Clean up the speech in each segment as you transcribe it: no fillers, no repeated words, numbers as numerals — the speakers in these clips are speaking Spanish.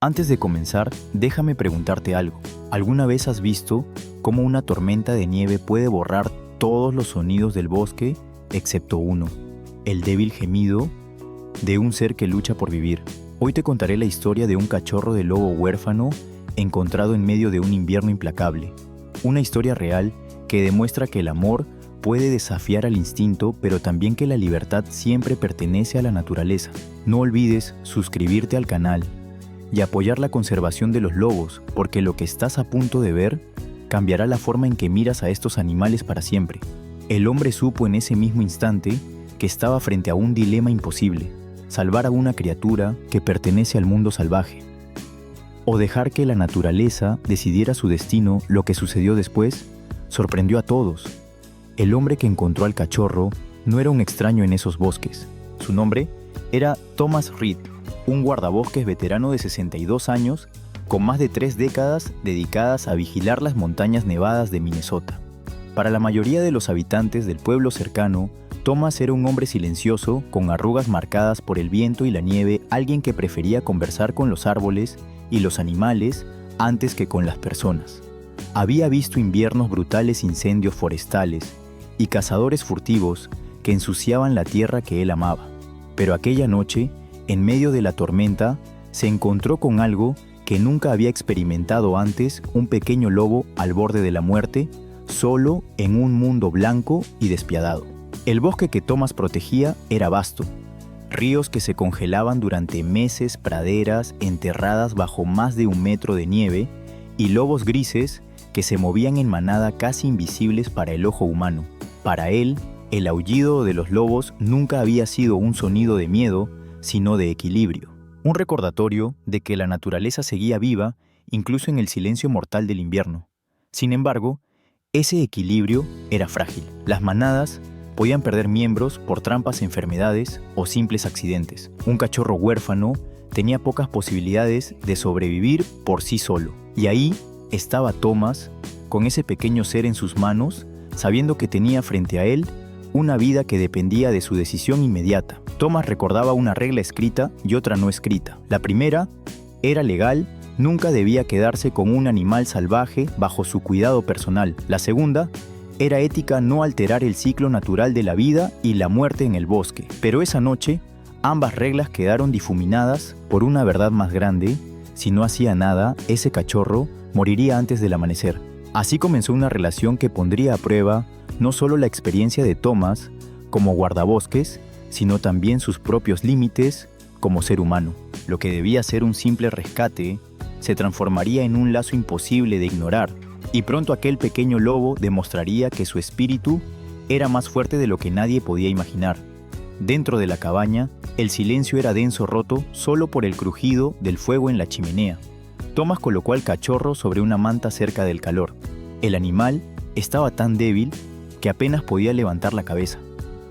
Antes de comenzar, déjame preguntarte algo. ¿Alguna vez has visto cómo una tormenta de nieve puede borrar todos los sonidos del bosque, excepto uno, el débil gemido de un ser que lucha por vivir? Hoy te contaré la historia de un cachorro de lobo huérfano encontrado en medio de un invierno implacable. Una historia real que demuestra que el amor puede desafiar al instinto, pero también que la libertad siempre pertenece a la naturaleza. No olvides suscribirte al canal y apoyar la conservación de los lobos, porque lo que estás a punto de ver cambiará la forma en que miras a estos animales para siempre. El hombre supo en ese mismo instante que estaba frente a un dilema imposible: salvar a una criatura que pertenece al mundo salvaje, o dejar que la naturaleza decidiera su destino. Lo que sucedió después sorprendió a todos. El hombre que encontró al cachorro no era un extraño en esos bosques. Su nombre era Thomas Reed, un guardabosques veterano de 62 años, con más de 3 décadas dedicadas a vigilar las montañas nevadas de Minnesota. Para la mayoría de los habitantes del pueblo cercano, Thomas era un hombre silencioso, con arrugas marcadas por el viento y la nieve, alguien que prefería conversar con los árboles y los animales antes que con las personas. Había visto inviernos brutales, incendios forestales y cazadores furtivos que ensuciaban la tierra que él amaba. Pero aquella noche, en medio de la tormenta, se encontró con algo que nunca había experimentado antes: un pequeño lobo al borde de la muerte, solo en un mundo blanco y despiadado. El bosque que Thomas protegía era vasto. Ríos que se congelaban durante meses, praderas enterradas bajo más de 1 metro de nieve y lobos grises que se movían en manada casi invisibles para el ojo humano. Para él, el aullido de los lobos nunca había sido un sonido de miedo, sino de equilibrio. Un recordatorio de que la naturaleza seguía viva, incluso en el silencio mortal del invierno. Sin embargo, ese equilibrio era frágil. Las manadas podían perder miembros por trampas, enfermedades o simples accidentes. Un cachorro huérfano tenía pocas posibilidades de sobrevivir por sí solo. Y ahí estaba Thomas, con ese pequeño ser en sus manos, sabiendo que tenía frente a él una vida que dependía de su decisión inmediata. Thomas recordaba una regla escrita y otra no escrita. La primera era legal: nunca debía quedarse con un animal salvaje bajo su cuidado personal. La segunda era ética: no alterar el ciclo natural de la vida y la muerte en el bosque. Pero esa noche, ambas reglas quedaron difuminadas por una verdad más grande: si no hacía nada, ese cachorro moriría antes del amanecer. Así comenzó una relación que pondría a prueba no solo la experiencia de Thomas como guardabosques, sino también sus propios límites como ser humano. Lo que debía ser un simple rescate se transformaría en un lazo imposible de ignorar, y pronto aquel pequeño lobo demostraría que su espíritu era más fuerte de lo que nadie podía imaginar. Dentro de la cabaña, el silencio era denso, roto solo por el crujido del fuego en la chimenea. Thomas colocó al cachorro sobre una manta cerca del calor. El animal estaba tan débil que apenas podía levantar la cabeza.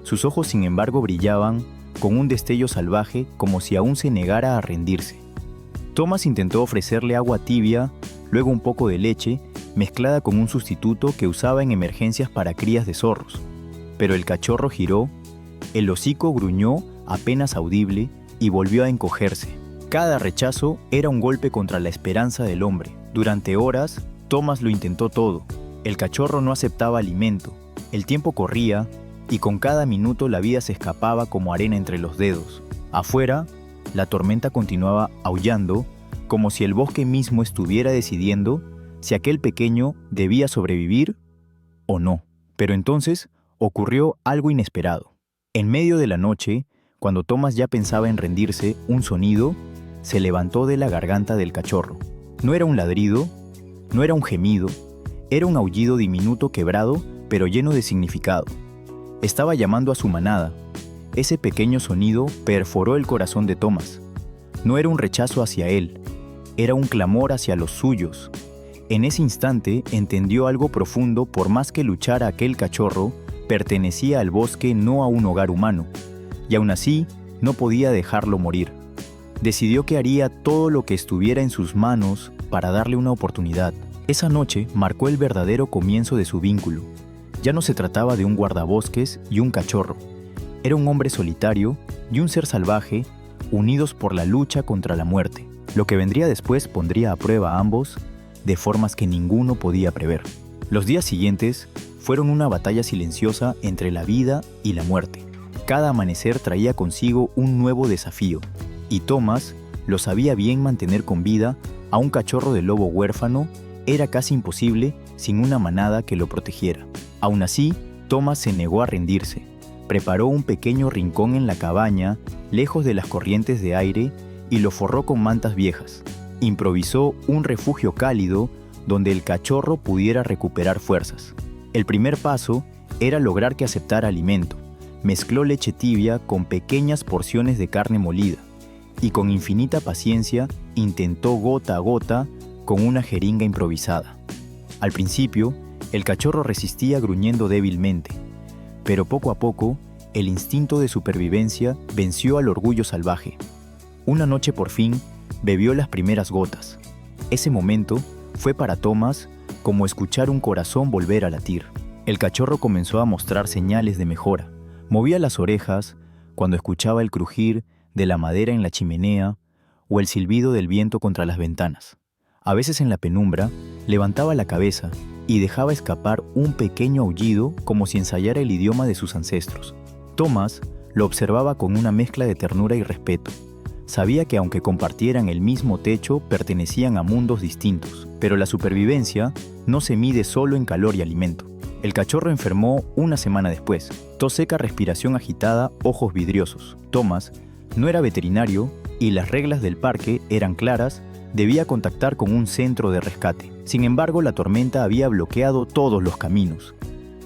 Sus ojos, sin embargo, brillaban con un destello salvaje, como si aún se negara a rendirse. Thomas intentó ofrecerle agua tibia, luego un poco de leche, mezclada con un sustituto que usaba en emergencias para crías de zorros. Pero el cachorro giró, el hocico gruñó apenas audible y volvió a encogerse. Cada rechazo era un golpe contra la esperanza del hombre. Durante horas, Thomas lo intentó todo. El cachorro no aceptaba alimento. El tiempo corría y con cada minuto la vida se escapaba como arena entre los dedos. Afuera, la tormenta continuaba aullando, como si el bosque mismo estuviera decidiendo si aquel pequeño debía sobrevivir o no. Pero entonces ocurrió algo inesperado. En medio de la noche, cuando Thomas ya pensaba en rendirse, un sonido se levantó de la garganta del cachorro. No era un ladrido, no era un gemido, era un aullido diminuto, quebrado, pero lleno de significado. Estaba llamando a su manada. Ese pequeño sonido perforó el corazón de Thomas. No era un rechazo hacia él, era un clamor hacia los suyos. En ese instante entendió algo profundo: por más que luchara aquel cachorro, pertenecía al bosque, no a un hogar humano, y aún así no podía dejarlo morir. Decidió que haría todo lo que estuviera en sus manos para darle una oportunidad. Esa noche marcó el verdadero comienzo de su vínculo. Ya no se trataba de un guardabosques y un cachorro. Era un hombre solitario y un ser salvaje, unidos por la lucha contra la muerte. Lo que vendría después pondría a prueba a ambos de formas que ninguno podía prever. Los días siguientes fueron una batalla silenciosa entre la vida y la muerte. Cada amanecer traía consigo un nuevo desafío, y Thomas lo sabía bien. Mantener con vida a un cachorro de lobo huérfano era casi imposible sin una manada que lo protegiera. Aún así, Thomas se negó a rendirse. Preparó un pequeño rincón en la cabaña, lejos de las corrientes de aire, y lo forró con mantas viejas. Improvisó un refugio cálido donde el cachorro pudiera recuperar fuerzas. El primer paso era lograr que aceptara alimento. Mezcló leche tibia con pequeñas porciones de carne molida y con infinita paciencia intentó gota a gota con una jeringa improvisada. Al principio, el cachorro resistía gruñendo débilmente, pero poco a poco, el instinto de supervivencia venció al orgullo salvaje. Una noche por fin, bebió las primeras gotas. Ese momento fue para Thomas como escuchar un corazón volver a latir. El cachorro comenzó a mostrar señales de mejora. Movía las orejas cuando escuchaba el crujir de la madera en la chimenea o el silbido del viento contra las ventanas. A veces en la penumbra, levantaba la cabeza y dejaba escapar un pequeño aullido como si ensayara el idioma de sus ancestros. Thomas lo observaba con una mezcla de ternura y respeto. Sabía que aunque compartieran el mismo techo, pertenecían a mundos distintos, pero la supervivencia no se mide solo en calor y alimento. El cachorro enfermó una semana después. Tos seca, respiración agitada, ojos vidriosos. Thomas no era veterinario y las reglas del parque eran claras. Debía contactar con un centro de rescate. Sin embargo, la tormenta había bloqueado todos los caminos.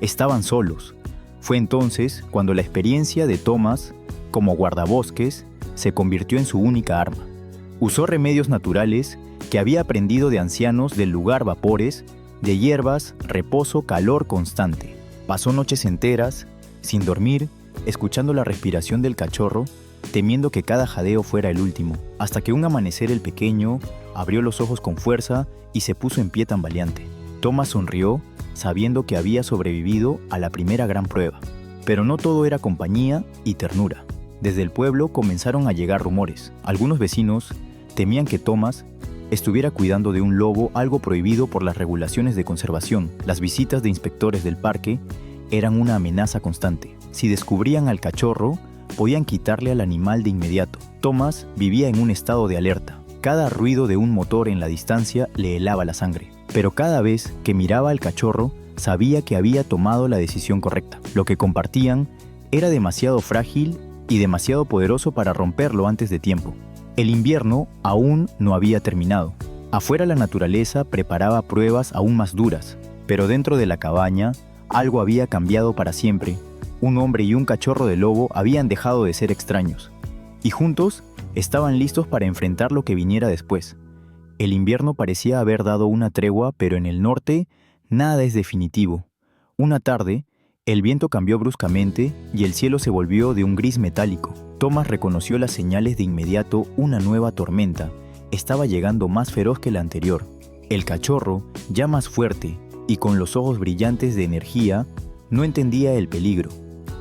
Estaban solos. Fue entonces cuando la experiencia de Thomas como guardabosques se convirtió en su única arma. Usó remedios naturales que había aprendido de ancianos del lugar: vapores de hierbas, reposo, calor constante. Pasó noches enteras, sin dormir, escuchando la respiración del cachorro, temiendo que cada jadeo fuera el último, hasta que un amanecer el pequeño abrió los ojos con fuerza y se puso en pie tambaleante. Thomas sonrió, sabiendo que había sobrevivido a la primera gran prueba. Pero no todo era compañía y ternura. Desde el pueblo comenzaron a llegar rumores. Algunos vecinos temían que Thomas estuviera cuidando de un lobo, algo prohibido por las regulaciones de conservación. Las visitas de inspectores del parque eran una amenaza constante. Si descubrían al cachorro, podían quitarle al animal de inmediato. Thomas vivía en un estado de alerta. Cada ruido de un motor en la distancia le helaba la sangre. Pero cada vez que miraba al cachorro, sabía que había tomado la decisión correcta. Lo que compartían era demasiado frágil y demasiado poderoso para romperlo antes de tiempo. El invierno aún no había terminado. Afuera la naturaleza preparaba pruebas aún más duras, pero dentro de la cabaña algo había cambiado para siempre. Un hombre y un cachorro de lobo habían dejado de ser extraños, y juntos estaban listos para enfrentar lo que viniera después. El invierno parecía haber dado una tregua, pero en el norte nada es definitivo. Una tarde, el viento cambió bruscamente y el cielo se volvió de un gris metálico. Thomas reconoció las señales de inmediato. Una nueva tormenta estaba llegando, más feroz que la anterior. El cachorro, ya más fuerte y con los ojos brillantes de energía, no entendía el peligro.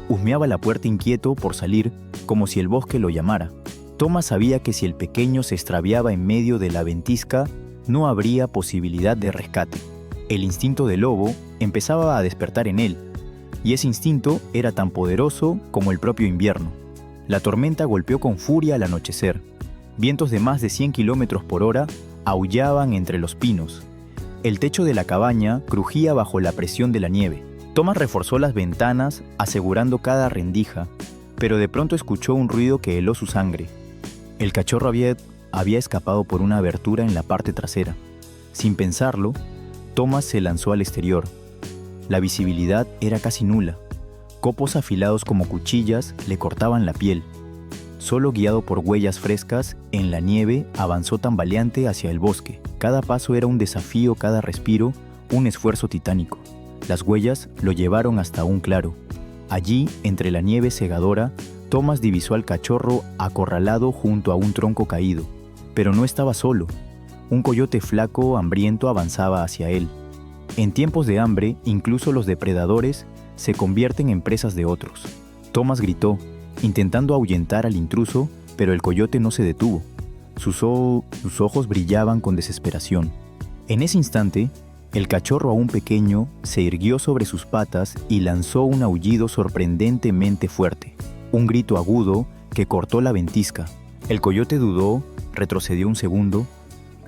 Husmeaba la puerta inquieto por salir, como si el bosque lo llamara. Thomas sabía que si el pequeño se extraviaba en medio de la ventisca, no habría posibilidad de rescate. El instinto del lobo empezaba a despertar en él, y ese instinto era tan poderoso como el propio invierno. La tormenta golpeó con furia al anochecer. Vientos de más de 100 kilómetros por hora aullaban entre los pinos. El techo de la cabaña crujía bajo la presión de la nieve. Thomas reforzó las ventanas, asegurando cada rendija, pero de pronto escuchó un ruido que heló su sangre. El cachorro había escapado por una abertura en la parte trasera. Sin pensarlo, Thomas se lanzó al exterior. La visibilidad era casi nula. Copos afilados como cuchillas le cortaban la piel. Solo guiado por huellas frescas en la nieve, avanzó tambaleante hacia el bosque. Cada paso era un desafío, cada respiro un esfuerzo titánico. Las huellas lo llevaron hasta un claro. Allí, entre la nieve cegadora, Thomas divisó al cachorro acorralado junto a un tronco caído. Pero no estaba solo. Un coyote flaco, hambriento, avanzaba hacia él. En tiempos de hambre, incluso los depredadores se convierten en presas de otros. Thomas gritó, intentando ahuyentar al intruso, pero el coyote no se detuvo. Sus ojos brillaban con desesperación. En ese instante, el cachorro aún pequeño se irguió sobre sus patas y lanzó un aullido sorprendentemente fuerte, un grito agudo que cortó la ventisca. El coyote dudó, retrocedió un segundo,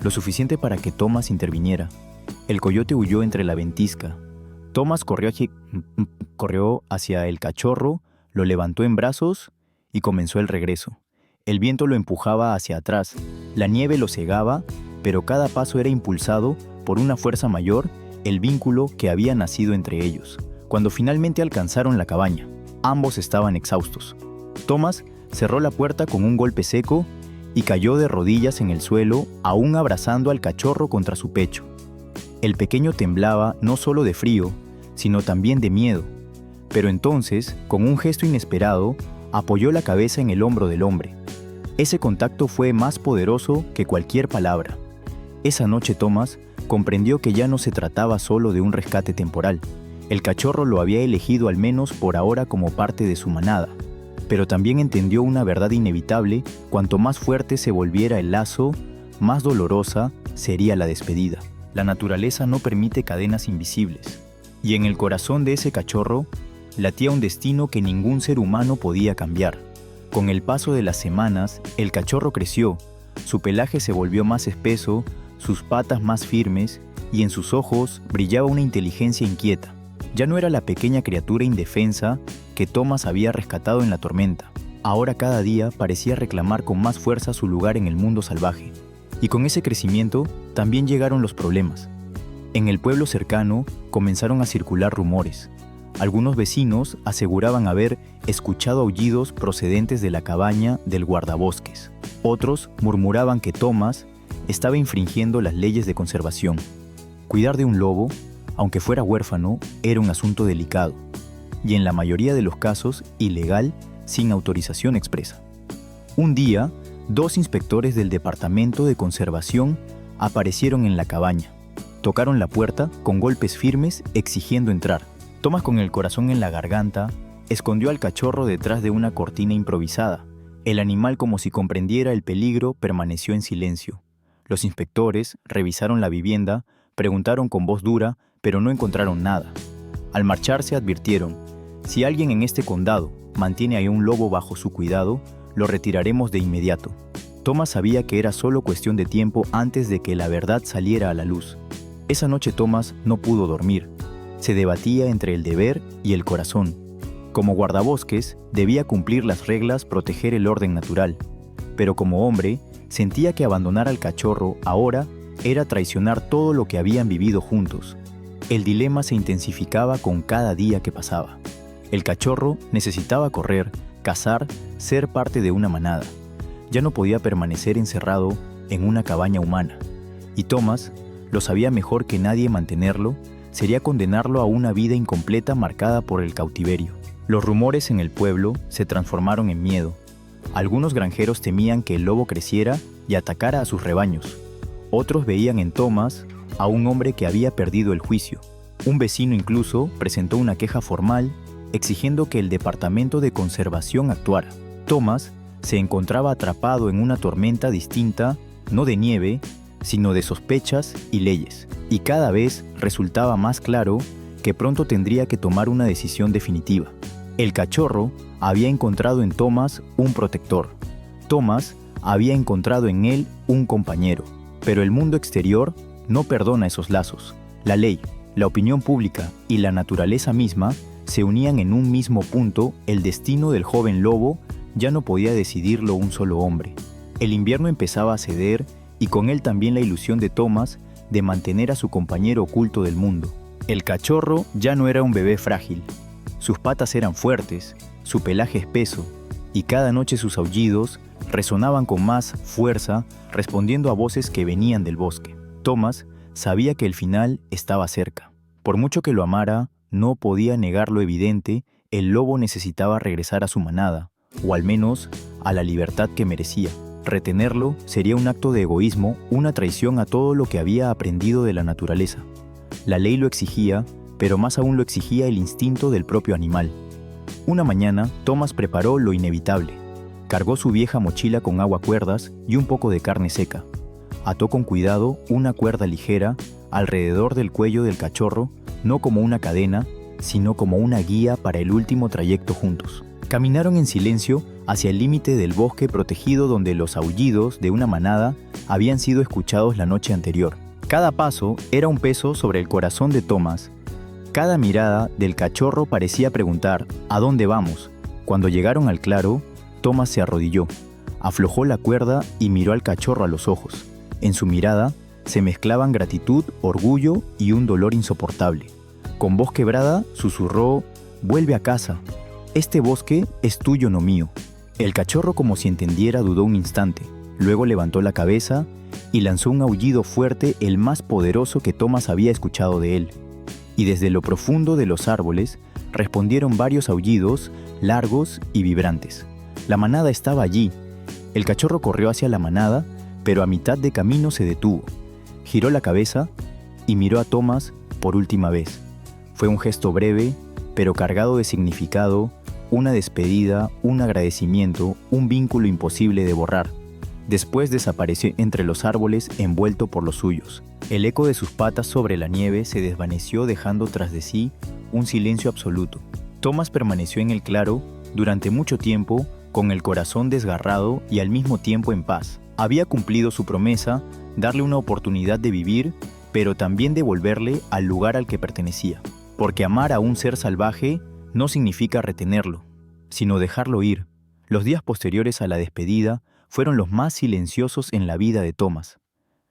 lo suficiente para que Thomas interviniera. El coyote huyó entre la ventisca. Thomas corrió hacia el cachorro, lo levantó en brazos y comenzó el regreso. El viento lo empujaba hacia atrás, la nieve lo cegaba, pero cada paso era impulsado por una fuerza mayor, el vínculo que había nacido entre ellos. Cuando finalmente alcanzaron la cabaña, ambos estaban exhaustos. Thomas cerró la puerta con un golpe seco y cayó de rodillas en el suelo, aún abrazando al cachorro contra su pecho. El pequeño temblaba no solo de frío, sino también de miedo. Pero entonces, con un gesto inesperado, apoyó la cabeza en el hombro del hombre. Ese contacto fue más poderoso que cualquier palabra. Esa noche Thomas comprendió que ya no se trataba solo de un rescate temporal. El cachorro lo había elegido al menos por ahora como parte de su manada. Pero también entendió una verdad inevitable: cuanto más fuerte se volviera el lazo, más dolorosa sería la despedida. La naturaleza no permite cadenas invisibles. Y en el corazón de ese cachorro latía un destino que ningún ser humano podía cambiar. Con el paso de las semanas, el cachorro creció, su pelaje se volvió más espeso, sus patas más firmes, y en sus ojos brillaba una inteligencia inquieta. Ya no era la pequeña criatura indefensa que Thomas había rescatado en la tormenta. Ahora cada día parecía reclamar con más fuerza su lugar en el mundo salvaje. Y con ese crecimiento también llegaron los problemas. En el pueblo cercano comenzaron a circular rumores. Algunos vecinos aseguraban haber escuchado aullidos procedentes de la cabaña del guardabosques. Otros murmuraban que Thomas estaba infringiendo las leyes de conservación. Cuidar de un lobo, aunque fuera huérfano, era un asunto delicado, y en la mayoría de los casos ilegal, sin autorización expresa. Un día, 2 inspectores del Departamento de Conservación aparecieron en la cabaña. Tocaron la puerta con golpes firmes exigiendo entrar. Thomas, con el corazón en la garganta, escondió al cachorro detrás de una cortina improvisada. El animal, como si comprendiera el peligro, permaneció en silencio. Los inspectores revisaron la vivienda, preguntaron con voz dura, pero no encontraron nada. Al marcharse advirtieron: si alguien en este condado mantiene a un lobo bajo su cuidado, lo retiraremos de inmediato. Thomas sabía que era solo cuestión de tiempo antes de que la verdad saliera a la luz. Esa noche Thomas no pudo dormir. Se debatía entre el deber y el corazón. Como guardabosques, debía cumplir las reglas, proteger el orden natural. Pero como hombre, sentía que abandonar al cachorro ahora era traicionar todo lo que habían vivido juntos. El dilema se intensificaba con cada día que pasaba. El cachorro necesitaba correr, cazar, ser parte de una manada. Ya no podía permanecer encerrado en una cabaña humana. Y Thomas lo sabía mejor que nadie. Mantenerlo sería condenarlo a una vida incompleta marcada por el cautiverio. Los rumores en el pueblo se transformaron en miedo. Algunos granjeros temían que el lobo creciera y atacara a sus rebaños. Otros veían en Thomas a un hombre que había perdido el juicio. Un vecino incluso presentó una queja formal exigiendo que el Departamento de Conservación actuara. Thomas se encontraba atrapado en una tormenta distinta, no de nieve, sino de sospechas y leyes. Y cada vez resultaba más claro que pronto tendría que tomar una decisión definitiva. El cachorro había encontrado en Thomas un protector. Thomas había encontrado en él un compañero. Pero el mundo exterior no perdona esos lazos. La ley, la opinión pública y la naturaleza misma se unían en un mismo punto. El destino del joven lobo ya no podía decidirlo un solo hombre. El invierno empezaba a ceder y con él también la ilusión de Thomas de mantener a su compañero oculto del mundo. El cachorro ya no era un bebé frágil. Sus patas eran fuertes, su pelaje espeso, y cada noche sus aullidos resonaban con más fuerza, respondiendo a voces que venían del bosque. Thomas sabía que el final estaba cerca. Por mucho que lo amara, no podía negar lo evidente: el lobo necesitaba regresar a su manada, o al menos a la libertad que merecía. Retenerlo sería un acto de egoísmo, una traición a todo lo que había aprendido de la naturaleza. La ley lo exigía, pero más aún lo exigía el instinto del propio animal. Una mañana, Thomas preparó lo inevitable. Cargó su vieja mochila con aguacuerdas y un poco de carne seca. Ató con cuidado una cuerda ligera alrededor del cuello del cachorro, no como una cadena, sino como una guía para el último trayecto juntos. Caminaron en silencio hacia el límite del bosque protegido donde los aullidos de una manada habían sido escuchados la noche anterior. Cada paso era un peso sobre el corazón de Thomas. Cada mirada del cachorro parecía preguntar ¿a dónde vamos? Cuando llegaron al claro, Thomas se arrodilló, aflojó la cuerda y miró al cachorro a los ojos. En su mirada se mezclaban gratitud, orgullo y un dolor insoportable. Con voz quebrada susurró: «Vuelve a casa. Este bosque es tuyo, no mío». El cachorro, como si entendiera, dudó un instante. Luego levantó la cabeza y lanzó un aullido fuerte, el más poderoso que Thomas había escuchado de él. Y desde lo profundo de los árboles respondieron varios aullidos largos y vibrantes. La manada estaba allí. El cachorro corrió hacia la manada, pero a mitad de camino se detuvo. Giró la cabeza y miró a Thomas por última vez. Fue un gesto breve, pero cargado de significado, una despedida, un agradecimiento, un vínculo imposible de borrar. Después desapareció entre los árboles envuelto por los suyos. El eco de sus patas sobre la nieve se desvaneció dejando tras de sí un silencio absoluto. Thomas permaneció en el claro durante mucho tiempo con el corazón desgarrado y al mismo tiempo en paz. Había cumplido su promesa, darle una oportunidad de vivir, pero también devolverle al lugar al que pertenecía. Porque amar a un ser salvaje no significa retenerlo, sino dejarlo ir. Los días posteriores a la despedida fueron los más silenciosos en la vida de Thomas.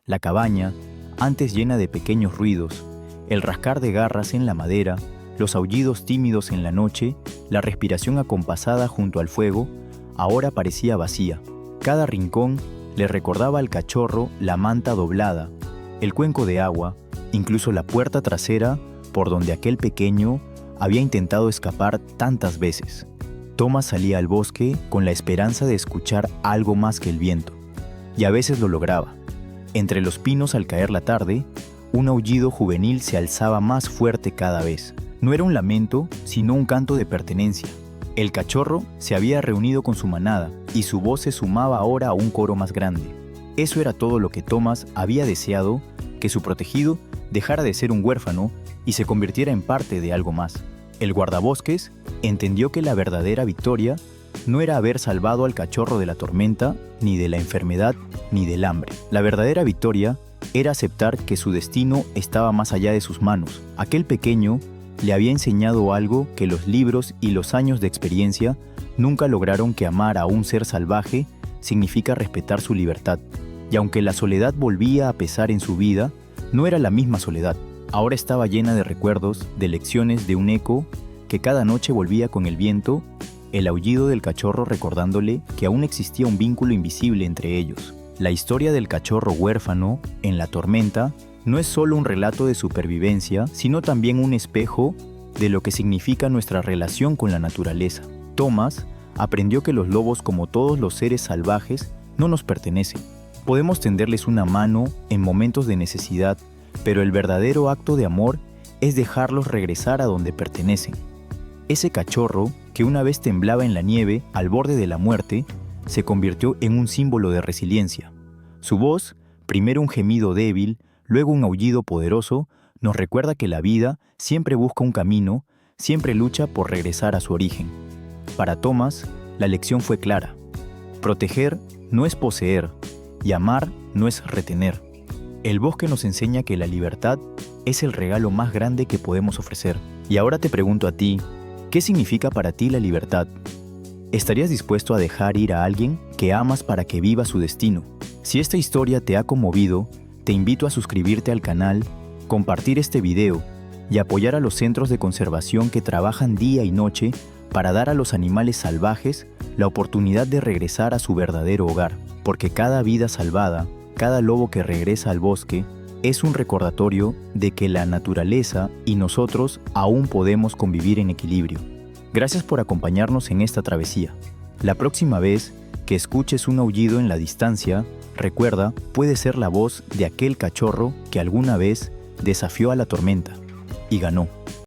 La cabaña, antes llena de pequeños ruidos, el rascar de garras en la madera, los aullidos tímidos en la noche, la respiración acompasada junto al fuego, ahora parecía vacía. Cada rincón le recordaba al cachorro la manta doblada, el cuenco de agua, incluso la puerta trasera por donde aquel pequeño había intentado escapar tantas veces. Thomas salía al bosque con la esperanza de escuchar algo más que el viento, y a veces lo lograba. Entre los pinos al caer la tarde, un aullido juvenil se alzaba más fuerte cada vez. No era un lamento, sino un canto de pertenencia. El cachorro se había reunido con su manada, y su voz se sumaba ahora a un coro más grande. Eso era todo lo que Thomas había deseado, que su protegido dejara de ser un huérfano y se convirtiera en parte de algo más. El guardabosques entendió que la verdadera victoria no era haber salvado al cachorro de la tormenta, ni de la enfermedad, ni del hambre. La verdadera victoria era aceptar que su destino estaba más allá de sus manos. Aquel pequeño le había enseñado algo que los libros y los años de experiencia nunca lograron: que amar a un ser salvaje significa respetar su libertad. Y aunque la soledad volvía a pesar en su vida, no era la misma soledad. Ahora estaba llena de recuerdos, de lecciones, de un eco que cada noche volvía con el viento, el aullido del cachorro recordándole que aún existía un vínculo invisible entre ellos. La historia del cachorro huérfano en la tormenta no es solo un relato de supervivencia, sino también un espejo de lo que significa nuestra relación con la naturaleza. Thomas aprendió que los lobos, como todos los seres salvajes, no nos pertenecen. Podemos tenderles una mano en momentos de necesidad, pero el verdadero acto de amor es dejarlos regresar a donde pertenecen. Ese cachorro, que una vez temblaba en la nieve al borde de la muerte, se convirtió en un símbolo de resiliencia. Su voz, primero un gemido débil, luego un aullido poderoso, nos recuerda que la vida siempre busca un camino, siempre lucha por regresar a su origen. Para Thomas, la lección fue clara. Proteger no es poseer, y amar no es retener. El bosque nos enseña que la libertad es el regalo más grande que podemos ofrecer. Y ahora te pregunto a ti, ¿qué significa para ti la libertad? ¿Estarías dispuesto a dejar ir a alguien que amas para que viva su destino? Si esta historia te ha conmovido, te invito a suscribirte al canal, compartir este video y apoyar a los centros de conservación que trabajan día y noche para dar a los animales salvajes la oportunidad de regresar a su verdadero hogar. Porque cada vida salvada, cada lobo que regresa al bosque, es un recordatorio de que la naturaleza y nosotros aún podemos convivir en equilibrio. Gracias por acompañarnos en esta travesía. La próxima vez que escuches un aullido en la distancia, recuerda, puede ser la voz de aquel cachorro que alguna vez desafió a la tormenta y ganó.